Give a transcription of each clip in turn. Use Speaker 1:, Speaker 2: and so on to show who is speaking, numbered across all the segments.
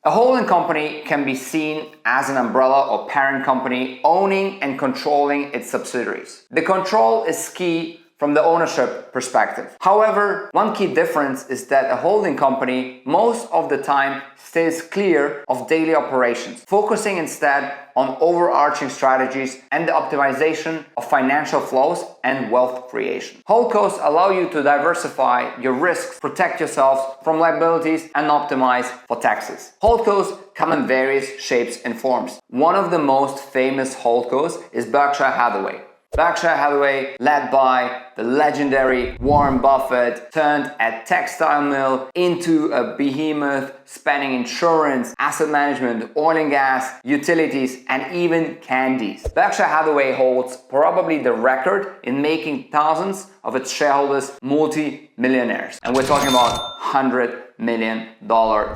Speaker 1: A holding company can be seen as an umbrella or parent company owning and controlling its subsidiaries. The control is key from the ownership perspective. However, one key difference is that a holding company most of the time stays clear of daily operations, focusing instead on overarching strategies and the optimization of financial flows and wealth creation. HoldCos allow you to diversify your risks, protect yourselves from liabilities, and optimize for taxes. HoldCos come in various shapes and forms. One of the most famous HoldCos is Berkshire Hathaway. Berkshire Hathaway, led by the legendary Warren Buffett, turned a textile mill into a behemoth spanning insurance, asset management, oil and gas, utilities, and even candies. Berkshire Hathaway holds probably the record in making thousands of its shareholders multi-millionaires. And we're talking about $100 million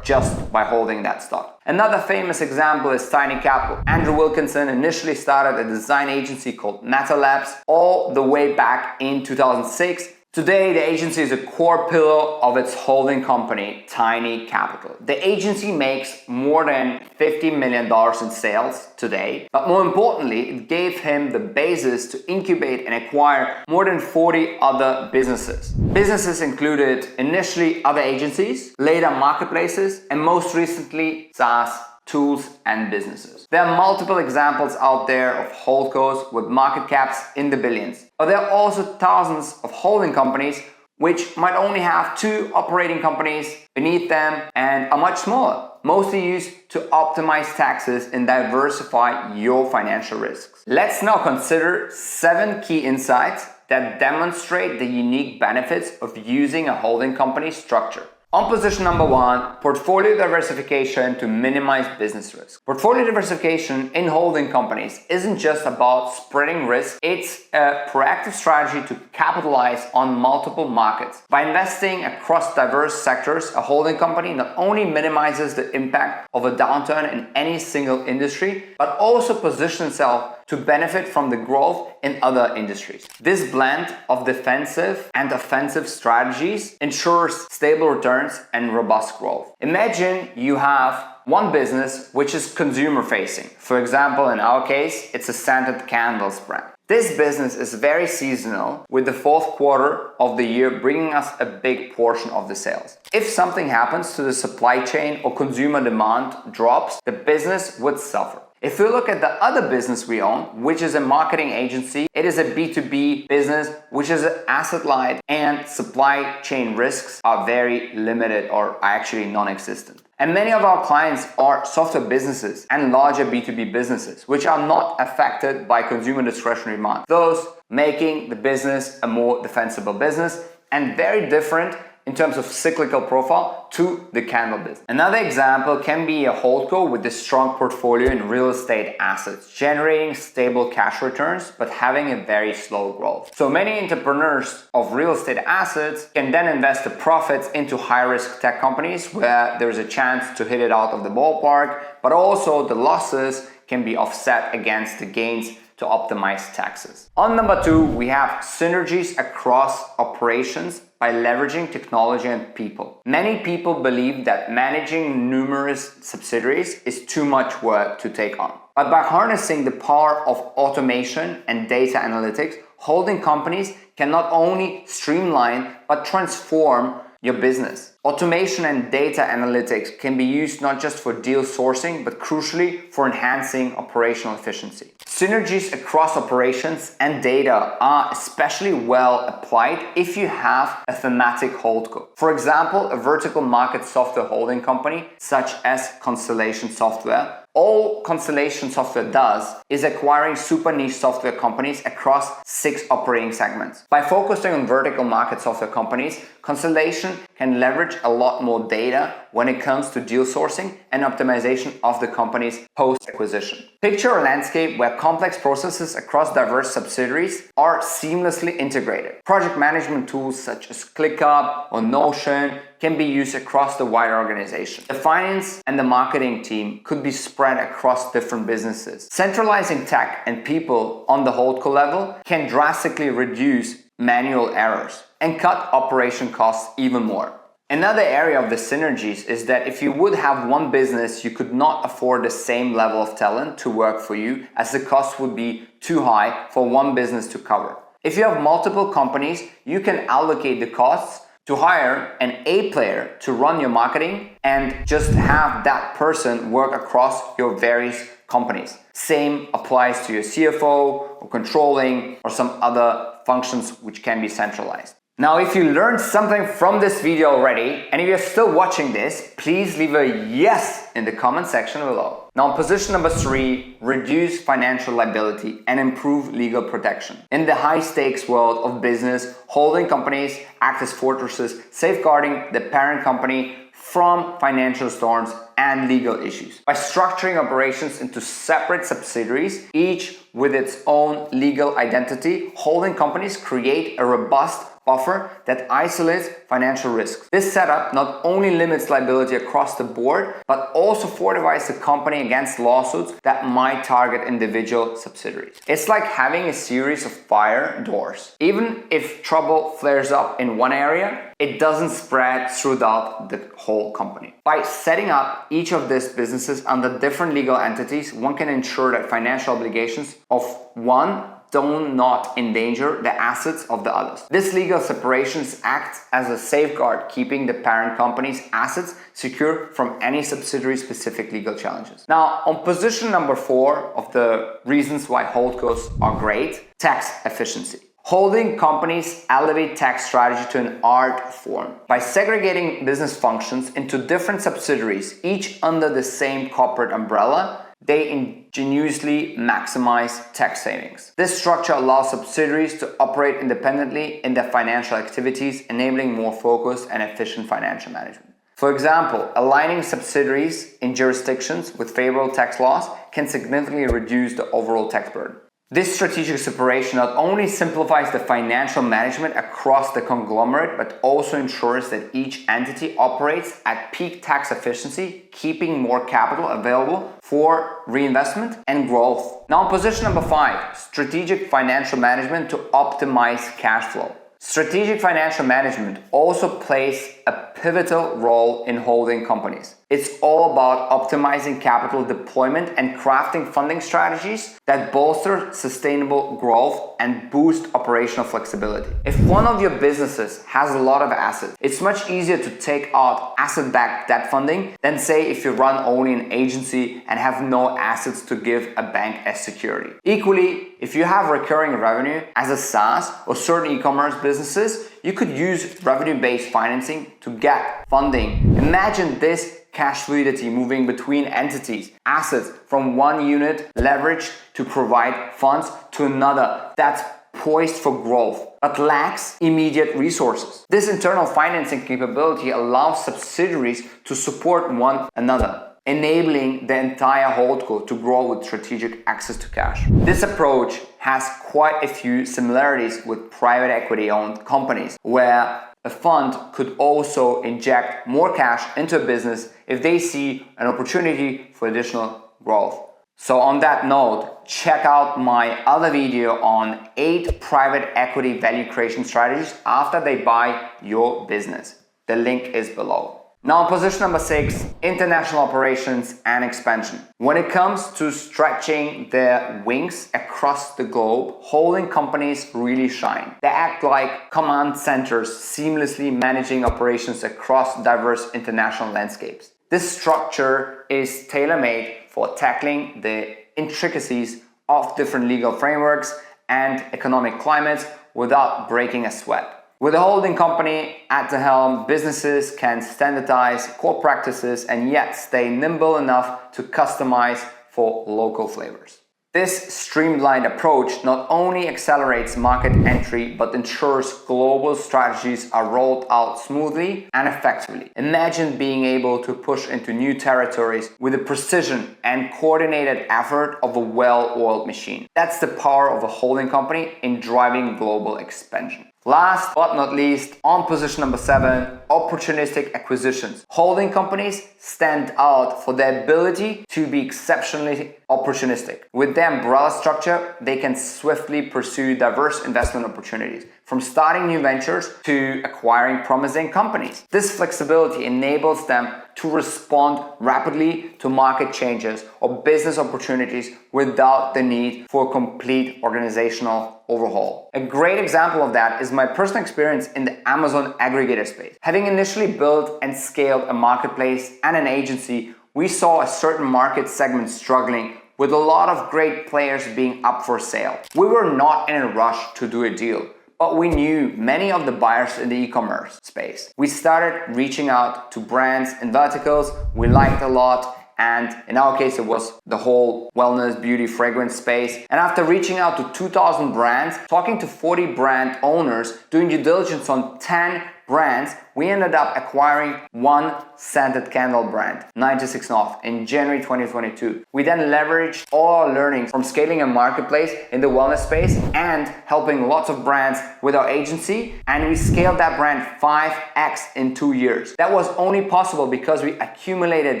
Speaker 1: just by holding that stock. Another famous example is Tiny Capital. Andrew Wilkinson initially started a design agency called Meta Labs all the way back in 2006. Today, the agency is a core pillar of its holding company, Tiny Capital. The agency makes more than $50 million in sales today, but more importantly, it gave him the basis to incubate and acquire more than 40 other businesses. Businesses included initially other agencies, later marketplaces, and most recently SaaS tools and businesses. There are multiple examples out there of holdcos with market caps in the billions, but there are also thousands of holding companies which might only have 2 operating companies beneath them and are much smaller, mostly used to optimize taxes and diversify your financial risks. Let's now consider 7 key insights that demonstrate the unique benefits of using a holding company structure. On position number 1, portfolio diversification to minimize business risk. Portfolio diversification in holding companies isn't just about spreading risk, it's a proactive strategy to capitalize on multiple markets. By investing across diverse sectors, a holding company not only minimizes the impact of a downturn in any single industry, but also positions itself to benefit from the growth in other industries. This blend of defensive and offensive strategies ensures stable returns and robust growth. Imagine you have one business which is consumer facing. For example, in our case, it's a scented candles brand. This business is very seasonal, with the fourth quarter of the year bringing us a big portion of the sales. If something happens to the supply chain or consumer demand drops, the business would suffer. If we look at the other business we own, which is a marketing agency, it is a B2B business, which is asset light, and supply chain risks are very limited or are actually non-existent. And many of our clients are software businesses and larger B2B businesses, which are not affected by consumer discretionary demand, thus making the business a more defensible business and very different in terms of cyclical profile to the candle business. Another example can be a holdco with a strong portfolio in real estate assets, generating stable cash returns but having a very slow growth. So many entrepreneurs of real estate assets can then invest the profits into high-risk tech companies where there's a chance to hit it out of the ballpark, but also the losses can be offset against the gains to optimize taxes. On number 2, we have synergies across operations by leveraging technology and people. Many people believe that managing numerous subsidiaries is too much work to take on. But by harnessing the power of automation and data analytics, holding companies can not only streamline but transform your business. Automation and data analytics can be used not just for deal sourcing, but crucially for enhancing operational efficiency. Synergies across operations and data are especially well applied if you have a thematic holdco. For example, a vertical market software holding company such as Constellation Software. All Constellation Software does is acquiring super niche software companies across 6 operating segments. By focusing on vertical market software companies, Constellation can leverage a lot more data when it comes to deal sourcing and optimization of the company's post-acquisition. Picture a landscape where complex processes across diverse subsidiaries are seamlessly integrated. Project management tools such as ClickUp or Notion can be used across the wider organization. The finance and the marketing team could be spread across different businesses. Centralizing tech and people on the holdco level can drastically reduce manual errors and cut operation costs even more. Another area of the synergies is that if you would have one business, you could not afford the same level of talent to work for you, as the cost would be too high for one business to cover. If you have multiple companies, you can allocate the costs to hire an A player to run your marketing and just have that person work across your various companies. Same applies to your CFO or controlling or some other functions which can be centralized. Now, if you learned something from this video already, and if you're still watching this, please leave a yes in the comment section below. Now, position number 3, reduce financial liability and improve legal protection. In the high stakes world of business, holding companies act as fortresses, safeguarding the parent company from financial storms and legal issues. By structuring operations into separate subsidiaries, each with its own legal identity, holding companies create a robust buffer that isolates financial risks. This setup not only limits liability across the board, but also fortifies the company against lawsuits that might target individual subsidiaries. It's like having a series of fire doors. Even if trouble flares up in one area, it doesn't spread throughout the whole company. By setting up each of these businesses under different legal entities, one can ensure that financial obligations of one do not endanger the assets of the others. This legal separation acts as a safeguard, keeping the parent company's assets secure from any subsidiary-specific legal challenges. Now, on position number 4 of the reasons why HoldCos are great, tax efficiency. Holding companies elevate tax strategy to an art form. By segregating business functions into different subsidiaries, each under the same corporate umbrella, they ingeniously maximize tax savings. This structure allows subsidiaries to operate independently in their financial activities, enabling more focused and efficient financial management. For example, aligning subsidiaries in jurisdictions with favorable tax laws can significantly reduce the overall tax burden. This strategic separation not only simplifies the financial management across the conglomerate, but also ensures that each entity operates at peak tax efficiency, keeping more capital available for reinvestment and growth. Now, position number 5, strategic financial management to optimize cash flow. Strategic financial management also plays a pivotal role in holding companies. It's all about optimizing capital deployment and crafting funding strategies that bolster sustainable growth and boost operational flexibility. If one of your businesses has a lot of assets, it's much easier to take out asset-backed debt funding than, say, if you run only an agency and have no assets to give a bank as security. Equally, if you have recurring revenue as a SaaS or certain e-commerce businesses, you could use revenue-based financing to get funding. Imagine this cash fluidity moving between entities, assets from one unit leveraged to provide funds to another that's poised for growth but lacks immediate resources. This internal financing capability allows subsidiaries to support one another, enabling the entire HoldCo to grow with strategic access to cash. This approach has quite a few similarities with private equity-owned companies, where a fund could also inject more cash into a business if they see an opportunity for additional growth. So on that note, check out my other video on 8 private equity value creation strategies after they buy your business. The link is below. Now, position number 6, international operations and expansion. When it comes to stretching their wings across the globe, holding companies really shine. They act like command centers, seamlessly managing operations across diverse international landscapes. This structure is tailor-made for tackling the intricacies of different legal frameworks and economic climates without breaking a sweat. With a holding company at the helm, businesses can standardize core practices and yet stay nimble enough to customize for local flavors. This streamlined approach not only accelerates market entry, but ensures global strategies are rolled out smoothly and effectively. Imagine being able to push into new territories with the precision and coordinated effort of a well-oiled machine. That's the power of a holding company in driving global expansion. Last but not least, on position number 7, opportunistic acquisitions. Holding companies stand out for their ability to be exceptionally opportunistic. With their umbrella structure, they can swiftly pursue diverse investment opportunities, from starting new ventures to acquiring promising companies. This flexibility enables them to respond rapidly to market changes or business opportunities without the need for a complete organizational overhaul. A great example of that is my personal experience in the Amazon aggregator space. Having initially built and scaled a marketplace and an agency, we saw a certain market segment struggling with a lot of great players being up for sale. We were not in a rush to do a deal, but we knew many of the buyers in the e-commerce space. We started reaching out to brands and verticals we liked a lot, and in our case it was the whole wellness, beauty, fragrance space. And after reaching out to 2,000 brands, talking to 40 brand owners, doing due diligence on 10 brands, we ended up acquiring one scented candle brand, 96 North, in January 2022. We then leveraged all our learnings from scaling a marketplace in the wellness space and helping lots of brands with our agency, and we scaled that brand 5x in 2 years. That was only possible because we accumulated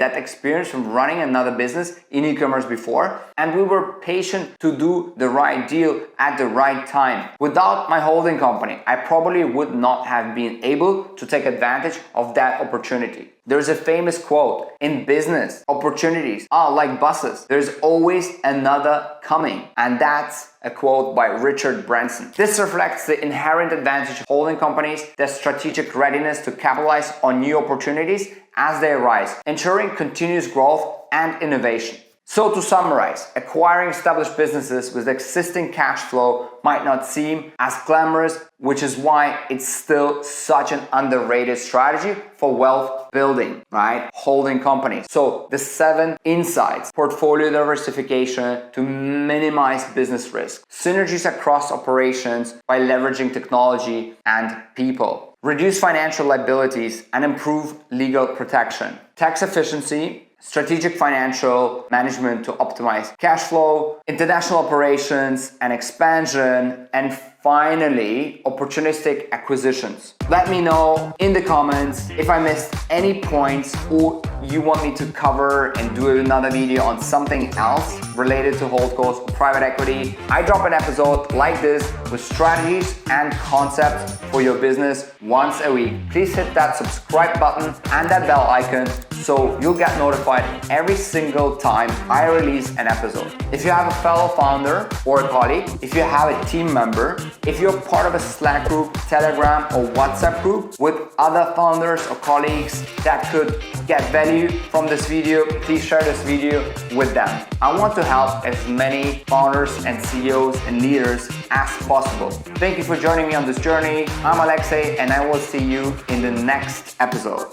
Speaker 1: that experience from running another business in e-commerce before, and we were patient to do the right deal at the right time. Without my holding company, I probably would not have been able to take advantage of that opportunity. There's a famous quote: in business, opportunities are like buses. There's always another coming. And that's a quote by Richard Branson. This reflects the inherent advantage of holding companies, their strategic readiness to capitalize on new opportunities as they arise, ensuring continuous growth and innovation. So to summarize, acquiring established businesses with existing cash flow might not seem as glamorous, which is why it's still such an underrated strategy for wealth building, right? Holding companies. So the 7 insights: portfolio diversification to minimize business risk, synergies across operations by leveraging technology and people, reduce financial liabilities and improve legal protection, tax efficiency, strategic financial management to optimize cash flow, international operations and expansion, and finally, opportunistic acquisitions. Let me know in the comments if I missed any points or you want me to cover and do another video on something else related to HoldCos or private equity. I drop an episode like this with strategies and concepts for your business once a week. Please hit that subscribe button and that bell icon so you'll get notified every single time I release an episode. If you have a fellow founder or a colleague, if you have a team member, if you're part of a Slack group, Telegram or WhatsApp group with other founders or colleagues that could get value from this video, please share this video with them. I want to help as many founders and CEOs and leaders as possible. Thank you for joining me on this journey. I'm Alexej and I will see you in the next episode.